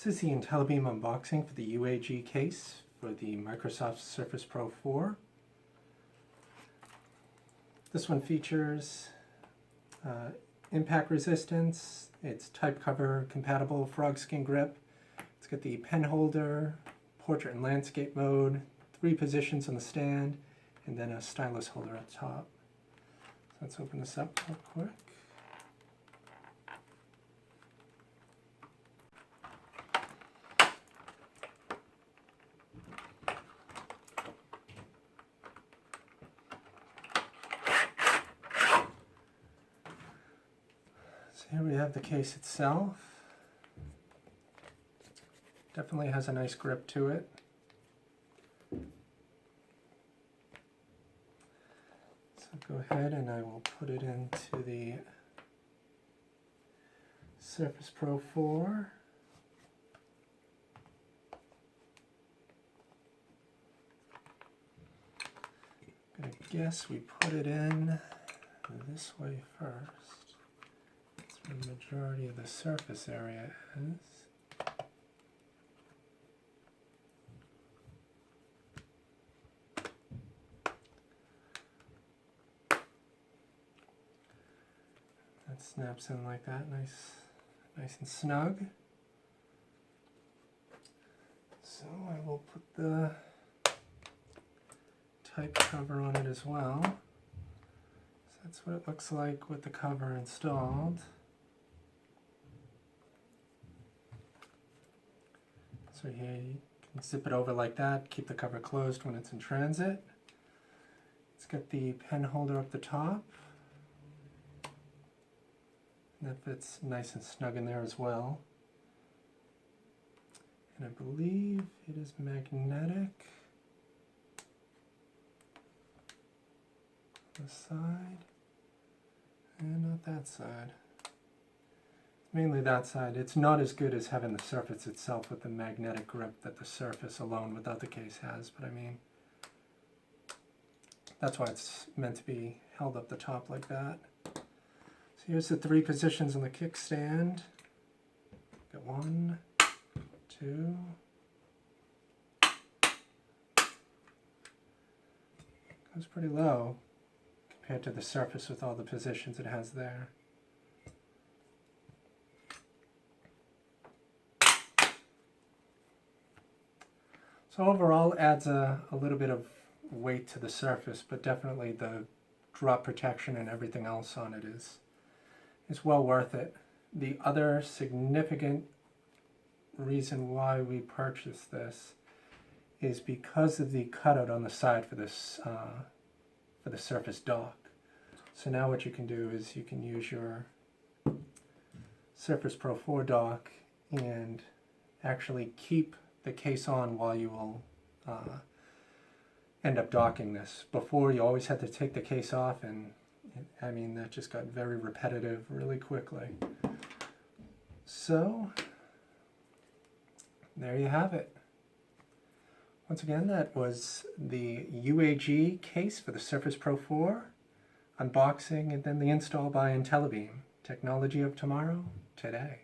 This is the Intellibeam unboxing for the UAG case for the Microsoft Surface Pro 4. This one features impact resistance, it's type cover compatible Frogskin grip, it's got the pen holder, portrait and landscape mode, 3 positions on the stand, and then a stylus holder at the top. So let's open this up real quick. So here we have the case itself. Definitely has a nice grip to it. So go ahead and I will put it into the Surface Pro 4. I'm going to guess we put it in this way first. That's where the majority of the surface area is. That snaps in like that, nice and snug. So I will put the type cover on it as well. So that's what it looks like with the cover installed. So here you can zip it over like that, keep the cover closed when it's in transit. It's got the pen holder up the top. That fits nice and snug in there as well. And I believe it is magnetic. This side, and not that side. Mainly that side. It's not as good as having the Surface itself with the magnetic grip that the Surface alone without the case has, but I mean, that's why it's meant to be held up the top like that. So here's the 3 positions on the kickstand. Got 1, 2. Goes pretty low compared to the Surface with all the positions it has there. So overall it adds a little bit of weight to the Surface, but definitely the drop protection and everything else on it is well worth it. The other significant reason why we purchased this is because of the cutout on the side for this for the Surface dock. So now what you can do is you can use your Surface Pro 4 dock and actually keep the case on while you will end up docking this. Before, you always had to take the case off, and I mean, that just got very repetitive really quickly. So there you have it. Once again, that was the UAG case for the Surface Pro 4, unboxing, and then the install by Intellibeam. Technology of tomorrow, today.